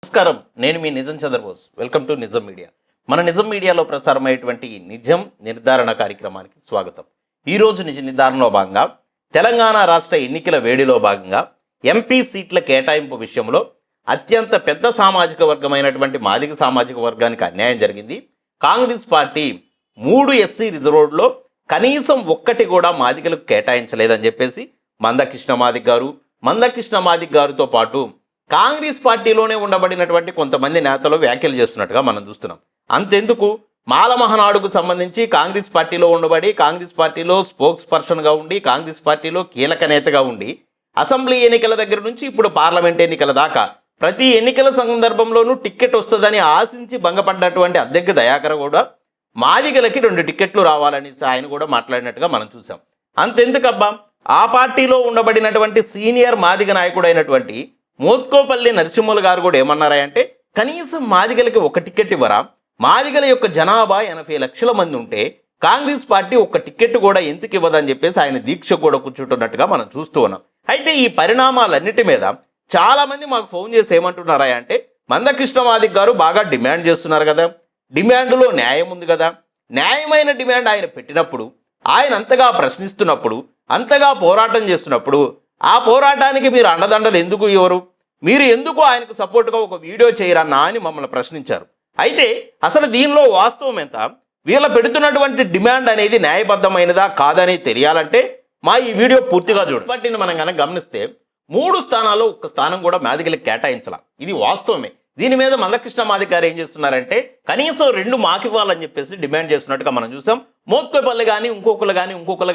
నమస్కారం, నేను మీ నిజం చంద్రబోస్. వెల్కమ్ టు నిజం మీడియా. మన నిజం మీడియాలో ప్రసారమయ్యేటువంటి నిజం నిర్ధారణ కార్యక్రమానికి స్వాగతం. ఈరోజు నిజ నిర్ధారణలో భాగంగా తెలంగాణ రాష్ట్ర ఎన్నికల వేడిలో భాగంగా ఎంపీ సీట్ల కేటాయింపు విషయంలో అత్యంత పెద్ద సామాజిక వర్గమైనటువంటి మాదిగ సామాజిక వర్గానికి అన్యాయం జరిగింది. కాంగ్రెస్ పార్టీ 3 ఎస్సీ రిజర్వ్లో కనీసం ఒక్కటి కూడా మాదిగలకు కేటాయించలేదని చెప్పేసి మందకృష్ణ మాదిగ గారితో పాటు కాంగ్రెస్ పార్టీలోనే ఉండబడినటువంటి కొంతమంది నేతలు వ్యాఖ్యలు చేస్తున్నట్టుగా మనం చూస్తున్నాం. అంతెందుకు, మాల మహనాడుకు సంబంధించి కాంగ్రెస్ పార్టీలో ఉండబడి కాంగ్రెస్ పార్టీలో స్పోక్స్ పర్సన్గా ఉండి కాంగ్రెస్ పార్టీలో కీలక నేతగా ఉండి అసెంబ్లీ ఎన్నికల దగ్గర నుంచి ఇప్పుడు పార్లమెంట్ ఎన్నికల దాకా ప్రతి ఎన్నికల సందర్భంలోనూ టికెట్ వస్తుందని ఆశించి భంగపడ్డటువంటి అధ్యక్ష దయాకర్ కూడా మాదిగలకి 2 టికెట్లు రావాలని ఆయన కూడా మాట్లాడినట్టుగా మనం చూసాం. అంతెందుకబ్బా, ఆ పార్టీలో ఉండబడినటువంటి సీనియర్ మాదిగ నాయకుడైనటువంటి మోత్కోపల్లి నరసింహులు గారు కూడా ఏమన్నారంటే, కనీసం మాదిగలకి 1 టికెట్ ఇవ్వరా, మాదిగల యొక్క జనాభా 80 లక్షల మంది ఉంటే కాంగ్రెస్ పార్టీ 1 టికెట్ కూడా ఎందుకు ఇవ్వదని చెప్పేసి ఆయన దీక్ష కూడా కూర్చుంటున్నట్టుగా మనం చూస్తూ ఉన్నాం. అయితే ఈ పరిణామాలన్నిటి మీద చాలామంది మాకు ఫోన్ చేసి ఏమంటున్నారా అంటే, మందకృష్ణ మాదిగ గారు బాగా డిమాండ్ చేస్తున్నారు కదా, డిమాండ్లో న్యాయం ఉంది కదా, న్యాయమైన డిమాండ్ ఆయన పెట్టినప్పుడు, ఆయన అంతగా ప్రశ్నిస్తున్నప్పుడు, అంతగా పోరాటం చేస్తున్నప్పుడు ఆ పోరాటానికి మీరు అండదండలు ఎందుకు ఇవ్వరు, మీరు ఎందుకు ఆయనకు సపోర్ట్గా ఒక వీడియో చేయరన్నా అని మమ్మల్ని ప్రశ్నించారు. అయితే అసలు దీనిలో వాస్తవం ఎంత, వీళ్ళ పెడుతున్నటువంటి డిమాండ్ అనేది న్యాయబద్ధమైనదా కాదని తెలియాలంటే మా ఈ వీడియో పూర్తిగా చూడండి. పార్టీని మనం కనుక గమనిస్తే 3 స్థానాల్లో 1 స్థానం కూడా మాదిగలకు కేటాయించాల, ఇది వాస్తవమే. దీని మీద మందకృష్ణ మాదిగ గారు ఏం చేస్తున్నారంటే, కనీసం 2 మాకివ్వాలని చెప్పేసి డిమాండ్ చేస్తున్నట్టుగా మనం చూసాం. మోత్కోపల్లి కానీ ఇంకొకరు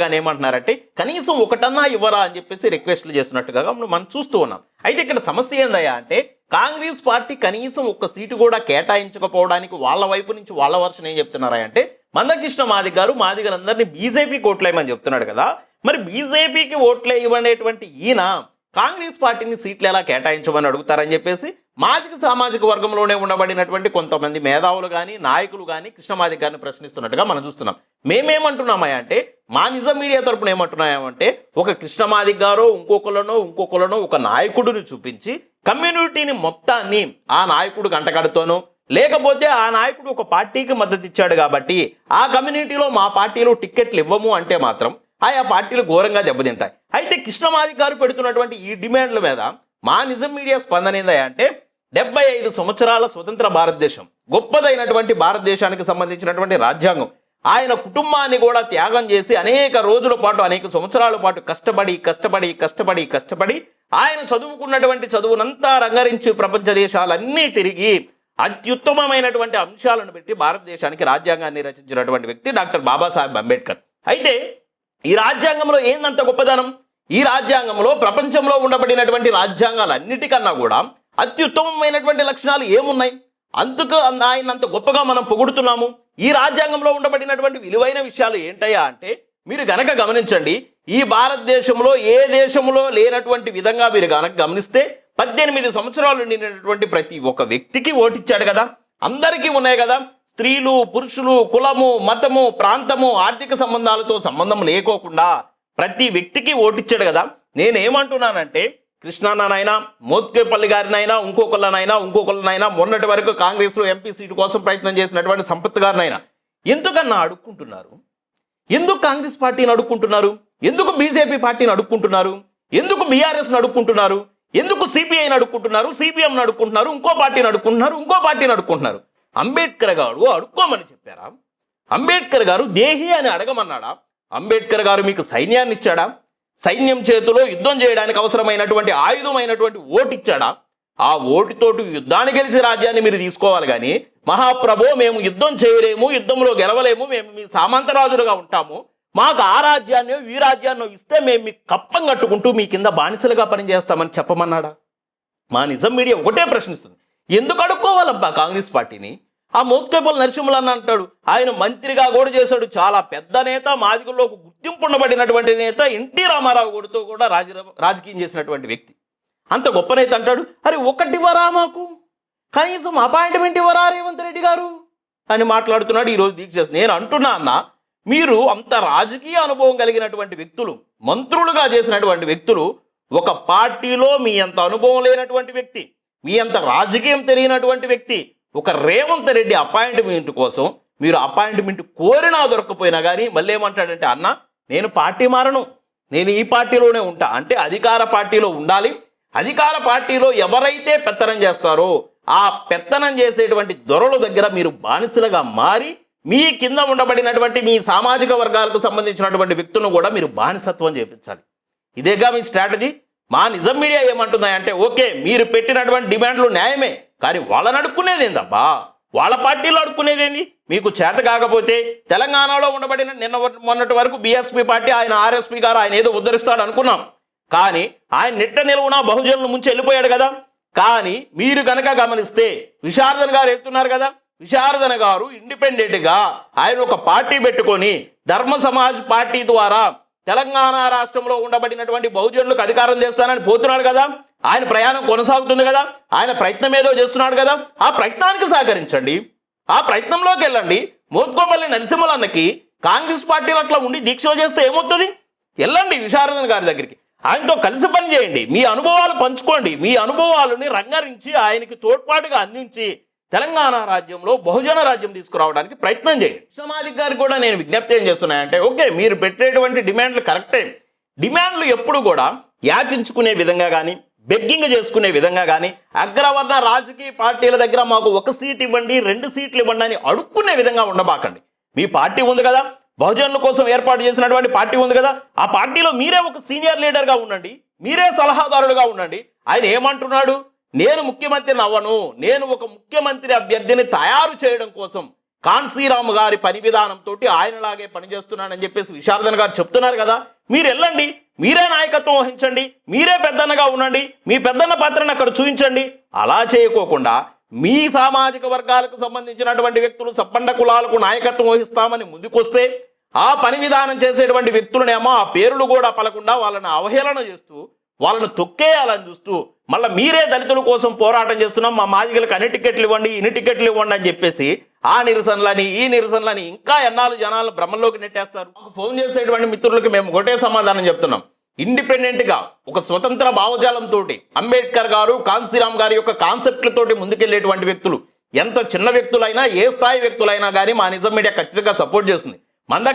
కానీ ఏమంటున్నారంటే, కనీసం 1 ఇవ్వరా అని చెప్పేసి రిక్వెస్ట్లు చేస్తున్నట్టుగా మనం చూస్తూ ఉన్నాం. అయితే ఇక్కడ సమస్య ఏందయ్యా అంటే, కాంగ్రెస్ పార్టీ కనీసం 1 సీటు కూడా కేటాయించకపోవడానికి వాళ్ళ వైపు నుంచి వాళ్ళ వర్షన్ ఏం చెప్తున్నారా అంటే, మందకృష్ణ మాదిగ గారు మాదిగలందరినీ బీజేపీకి ఓట్లేయమని చెప్తున్నాడు కదా, మరి బీజేపీకి ఓట్లే ఇవ్వనేటువంటి ఈయన కాంగ్రెస్ పార్టీని సీట్లు ఎలా కేటాయించమని అడుగుతారని చెప్పేసి మాదిగ సామాజిక వర్గంలోనే ఉండబడినటువంటి కొంతమంది మేధావులు కానీ నాయకులు కానీ కృష్ణ మాదిగ గారిని ప్రశ్నిస్తున్నట్టుగా మనం చూస్తున్నాం. మేమేమంటున్నామయ్యా అంటే, మా నిజం మీడియా తరపున ఏమంటున్నామంటే, ఒక కృష్ణ మాదిగ గారో ఇంకొకళ్ళనో ఒక నాయకుడిని చూపించి కమ్యూనిటీని మొత్తాన్ని ఆ నాయకుడు గంటగడుతోనో, లేకపోతే ఆ నాయకుడు ఒక పార్టీకి మద్దతు ఇచ్చాడు కాబట్టి ఆ కమ్యూనిటీలో మా పార్టీలో టిక్కెట్లు ఇవ్వము అంటే మాత్రం ఆయా పార్టీలు ఘోరంగా దెబ్బతింటాయి. అయితే కృష్ణ మాదిగ గారు పెడుతున్నటువంటి ఈ డిమాండ్ల మీద మా నిజం మీడియా స్పందన ఏందయ్యా అంటే, 75 సంవత్సరాల స్వతంత్ర భారతదేశం, గొప్పదైనటువంటి భారతదేశానికి సంబంధించినటువంటి రాజ్యాంగం, ఆయన కుటుంబాన్ని కూడా త్యాగం చేసి అనేక రోజుల పాటు అనేక సంవత్సరాల పాటు కష్టపడి ఆయన చదువుకున్నటువంటి చదువునంతా రంగరించి ప్రపంచ దేశాలన్నీ తిరిగి అత్యుత్తమమైనటువంటి అంశాలను పెట్టి భారతదేశానికి రాజ్యాంగాన్ని రచించినటువంటి వ్యక్తి డాక్టర్ బాబాసాహెబ్ అంబేద్కర్. అయితే ఈ రాజ్యాంగంలో ఏందంత గొప్పదనం, ఈ రాజ్యాంగంలో ప్రపంచంలో ఉండబడినటువంటి రాజ్యాంగాలన్నిటికన్నా కూడా అత్యుత్తమమైనటువంటి లక్షణాలు ఏమున్నాయి, అందుకు ఆయన అంత గొప్పగా మనం పొగుడుతున్నాము. ఈ రాజ్యాంగంలో ఉండబడినటువంటి విలువైన విషయాలు ఏంటయ్యా అంటే, మీరు గనక గమనించండి, ఈ భారతదేశంలో ఏ దేశంలో లేనటువంటి విధంగా మీరు గనక గమనిస్తే 18 సంవత్సరాలు నిండినటువంటి ప్రతి ఒక్క వ్యక్తికి ఓటిచ్చాడు కదా, అందరికీ ఉన్నాయి కదా, స్త్రీలు పురుషులు కులము మతము ప్రాంతము ఆర్థిక సంబంధాలతో సంబంధం లేకోకుండా ప్రతి వ్యక్తికి ఓటిచ్చాడు కదా. నేనేమంటున్నానంటే, కృష్ణాన్ననైనా మోత్కేపల్లి గారినైనా ఇంకొకళ్ళనైనా మొన్నటి వరకు కాంగ్రెస్లో ఎంపీ సీటు కోసం ప్రయత్నం చేసినటువంటి సంపత్ గారినైనా ఎందుకన్నా అడుక్కుంటున్నారు, ఎందుకు కాంగ్రెస్ పార్టీని అడుక్కుంటున్నారు, ఎందుకు బీజేపీ పార్టీని అడుక్కుంటున్నారు, ఎందుకు బీఆర్ఎస్ని అడుక్కుంటున్నారు, ఎందుకు సిపిఐని అడుక్కుంటున్నారు, సిపిఎంని అడుక్కుంటున్నారు, ఇంకో పార్టీని అడుక్కుంటున్నారు. అంబేద్కర్ గారు అడుక్కోమని చెప్పారా? అంబేద్కర్ గారు దేహి అని అడగమన్నాడా? అంబేద్కర్ గారు మీకు సైన్యాన్ని ఇచ్చాడా? సైన్యం చేతిలో యుద్ధం చేయడానికి అవసరమైనటువంటి ఆయుధమైనటువంటి ఓటు ఇచ్చాడా? ఆ ఓటుతోటి యుద్ధాన్ని గెలిచి రాజ్యాన్ని మీరు తీసుకోవాలి కానీ, మహాప్రభో మేము యుద్ధం చేయలేము, యుద్ధంలో గెలవలేము, మేము మీ సామంతరాజులుగా ఉంటాము, మాకు ఆ రాజ్యాన్ని ఈ రాజ్యాన్ని ఇస్తే మేము మీకు కప్పం కట్టుకుంటూ మీ కింద బానిసలుగా పనిచేస్తామని చెప్పమన్నాడా? మా నిజం మీడియా ఒకటే ప్రశ్నిస్తుంది, ఎందుకు అడుక్కోవాలబ్బా కాంగ్రెస్ పార్టీని? ఆ మోత్కేపల్లి నరసింహులు అన్న అంటాడు, ఆయన మంత్రిగా కూడా చేశాడు, చాలా పెద్ద నేత, మాదిగల్లో గుర్తింపు ఉండబడినటువంటి నేత, ఎన్టీ రామారావు గుడితో కూడా రాజకీయం చేసినటువంటి వ్యక్తి, అంత గొప్ప నేత అంటాడు, అరే 1 ఇవ్వరా మాకు, కనీసం అపాయింట్మెంట్ ఇవ్వరా రేవంత్ రెడ్డి గారు అని మాట్లాడుతున్నాడు. ఈరోజు దీక్ష నేను అంటున్నా అన్న, మీరు అంత రాజకీయ అనుభవం కలిగినటువంటి వ్యక్తులు, మంత్రులుగా చేసినటువంటి వ్యక్తులు, ఒక పార్టీలో మీ అంత అనుభవం లేనటువంటి వ్యక్తి, మీ అంత రాజకీయం తెలియనటువంటి వ్యక్తి ఒక రేవంత్ రెడ్డి అపాయింట్మెంట్ కోసం మీరు అపాయింట్మెంట్ కోరినా దొరకపోయినా కానీ మళ్ళీ ఏమంటాడంటే అన్న నేను పార్టీ మారను, నేను ఈ పార్టీలోనే ఉంటా అంటే అధికార పార్టీలో ఉండాలి. అధికార పార్టీలో ఎవరైతే పెత్తనం చేస్తారో ఆ పెత్తనం చేసేటువంటి దొరల దగ్గర మీరు బానిసలుగా మారి మీ కింద ఉండబడినటువంటి మీ సామాజిక వర్గాలకు సంబంధించినటువంటి వ్యక్తులను కూడా మీరు బానిసత్వం చేపించాలి. ఇదేగా మీ స్ట్రాటజీ. మా నిజం మీడియా ఏమంటుందంటే ఓకే మీరు పెట్టినటువంటి డిమాండ్లు న్యాయమే, కానీ వాళ్ళని అడుక్కునేది ఏందబ్బా, వాళ్ళ పార్టీలో అడుక్కునేదేంది? మీకు చేత కాకపోతే తెలంగాణలో ఉండబడిన నిన్న మొన్నటి వరకు బీఎస్పీ పార్టీ ఆయన ఆర్ఎస్పీ గారు ఆయన ఏదో ఉద్ధరిస్తాడు అనుకున్నాం, కానీ ఆయన నిట్ట నిలువున బహుజనుల ముంచి వెళ్ళిపోయాడు కదా. కానీ మీరు కనుక గమనిస్తే విశారదన్ గారు వెళ్తున్నారు కదా, విశారదన్ గారు ఇండిపెండెంట్గా ఆయన ఒక పార్టీ పెట్టుకొని ధర్మ సమాజ్ పార్టీ ద్వారా తెలంగాణ రాష్ట్రంలో ఉండబడినటువంటి బహుజనులకు అధికారం చేస్తానని పోతున్నాడు కదా. ఆయన ప్రయాణం కొనసాగుతుంది కదా, ఆయన ప్రయత్నం ఏదో చేస్తున్నాడు కదా. ఆ ప్రయత్నానికి సహకరించండి, ఆ ప్రయత్నంలోకి వెళ్ళండి. మోత్కోపల్లి నరసింహలన్నకి కాంగ్రెస్ పార్టీలో అట్లా ఉండి దీక్షలు చేస్తే ఏమవుతుంది? వెళ్ళండి విశారదన్ గారి దగ్గరికి, ఆయనతో కలిసి పని చేయండి, మీ అనుభవాలు పంచుకోండి, మీ అనుభవాలని రంగరించి ఆయనకి తోడ్పాటుగా అందించి తెలంగాణ రాజ్యంలో బహుజన రాజ్యం తీసుకురావడానికి ప్రయత్నం చేయండి. కృష్ణమాదిక్ గారికి కూడా నేను విజ్ఞప్తి ఏం చేస్తున్నాయంటే ఓకే మీరు పెట్టేటువంటి డిమాండ్లు కరెక్టే, డిమాండ్లు ఎప్పుడు కూడా యాచించుకునే విధంగా కానీ బెగ్గింగ్ చేసుకునే విధంగా కానీ అగ్రవర్ణ రాజకీయ పార్టీల దగ్గర మాకు 1 సీట్ ఇవ్వండి 2 సీట్లు ఇవ్వండి అని అడుక్కునే విధంగా ఉండబాకండి. మీ పార్టీ ఉంది కదా, బహుజనుల కోసం ఏర్పాటు చేసినటువంటి పార్టీ ఉంది కదా, ఆ పార్టీలో మీరే ఒక సీనియర్ లీడర్గా ఉండండి, మీరే సలహాదారులుగా ఉండండి. ఆయన ఏమంటున్నాడు, నేను ముఖ్యమంత్రిని అవ్వను, నేను ఒక ముఖ్యమంత్రి అభ్యర్థిని తయారు చేయడం కోసం కాన్సీరామ్ గారి పని విధానంతో ఆయనలాగే పనిచేస్తున్నానని చెప్పేసి విశారదన్ గారు చెప్తున్నారు కదా. మీరు వెళ్ళండి, మీరే నాయకత్వం వహించండి, మీరే పెద్దన్నగా ఉండండి, మీ పెద్దన్న పాత్రను అక్కడ చూపించండి. అలా చేయకోకుండా మీ సామాజిక వర్గాలకు సంబంధించినటువంటి వ్యక్తులు సప్పండ కులాలకు నాయకత్వం వహిస్తామని ముందుకొస్తే ఆ పని విధానం చేసేటువంటి వ్యక్తులనేమో ఆ పేర్లు కూడా పలకుండా వాళ్ళని అవహేళన చేస్తూ వాళ్ళను తొక్కేయాలని చూస్తూ మళ్ళీ మీరే దళితుల కోసం పోరాటం చేస్తున్నాం, మా మాదిగలకు అన్ని టికెట్లు ఇవ్వండి ఇన్ని టికెట్లు ఇవ్వండి అని చెప్పేసి ఆ నిరసనలని ఈ నిరసనలని ఇంకా ఎన్నాళ్ళు జనాలను భ్రమంలోకి నెట్టేస్తారు. మాకు ఫోన్ చేసేటువంటి మిత్రులకి మేము ఒకటే సమాధానం చెప్తున్నాం, ఇండిపెండెంట్గా ఒక స్వతంత్ర భావజాలంతో అంబేద్కర్ గారు కాన్సీరామ్ గారి యొక్క కాన్సెప్ట్లతోటి ముందుకెళ్లేటువంటి వ్యక్తులు ఎంత చిన్న వ్యక్తులైనా ఏ స్థాయి వ్యక్తులైనా కానీ మా నిజం మీడియా ఖచ్చితంగా సపోర్ట్ చేస్తుంది.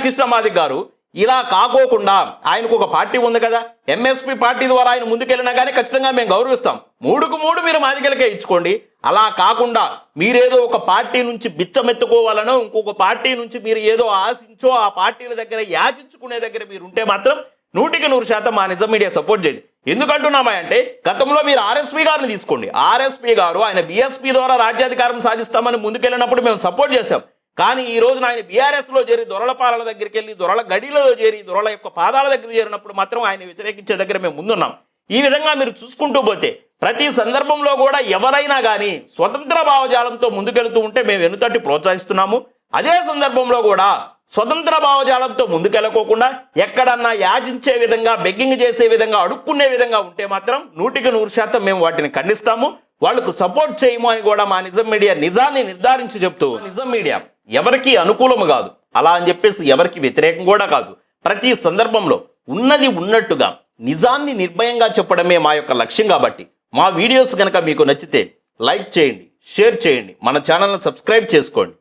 కృష్ణమాదిక్ గారు ఇలా కాకోకుండా ఆయనకు ఒక పార్టీ ఉంది కదా, ఎంఎస్పీ పార్టీ ద్వారా ఆయన ముందుకెళ్ళినా కానీ ఖచ్చితంగా మేము గౌరవిస్తాం. 3కు 3 మీరు మాదిగలకే ఇచ్చుకోండి. అలా కాకుండా మీరేదో ఒక పార్టీ నుంచి బిచ్చమెత్తుకోవాలనో ఇంకొక పార్టీ నుంచి మీరు ఏదో ఆశించో ఆ పార్టీల దగ్గర యాచించుకునే దగ్గర మీరు ఉంటే మాత్రం 100% మా నిజం మీడియా సపోర్ట్ చేయదు. ఎందుకంటున్నామా అంటే గతంలో మీరు ఆర్ఎస్పీ గారిని తీసుకోండి, ఆర్ఎస్పీ గారు ఆయన బీఎస్పీ ద్వారా రాజ్యాధికారం సాధిస్తామని ముందుకెళ్ళినప్పుడు మేము సపోర్ట్ చేశాం. కానీ ఈ రోజున ఆయన బీఆర్ఎస్లో చేరి దొరల పాలన దగ్గరికి వెళ్ళి దొరల గడిలలో చేరి దొరల యొక్క పాదాల దగ్గర చేరినప్పుడు మాత్రం ఆయన వ్యతిరేకించే దగ్గర మేము ముందున్నాం. ఈ విధంగా మీరు చూసుకుంటూ పోతే ప్రతి సందర్భంలో కూడా ఎవరైనా కానీ స్వతంత్ర భావజాలంతో ముందుకెళ్తూ ఉంటే మేము వెనుతట్టి ప్రోత్సహిస్తున్నాము. అదే సందర్భంలో కూడా స్వతంత్ర భావజాలంతో ముందుకెళ్ళకోకుండా ఎక్కడన్నా యాచించే విధంగా బెగ్గింగ్ చేసే విధంగా అడుక్కునే విధంగా ఉంటే మాత్రం 100% మేము వాటిని ఖండిస్తాము, వాళ్లకు సపోర్ట్ చేయము అని కూడా మా నిజం మీడియా నిజాన్ని నిర్ధారించి చెప్తూ నిజం మీడియా ఎవరికి అనుకూలము కాదు, అలా అని చెప్పేసి ఎవరికి వ్యతిరేకం కూడా కాదు. ప్రతి సందర్భంలో ఉన్నది ఉన్నట్టుగా నిజాన్ని నిర్భయంగా చెప్పడమే మా యొక్క లక్ష్యం. కాబట్టి మా వీడియోస్ కనుక మీకు నచ్చితే లైక్ చేయండి, షేర్ చేయండి, మన ఛానల్ని సబ్స్క్రైబ్ చేసుకోండి.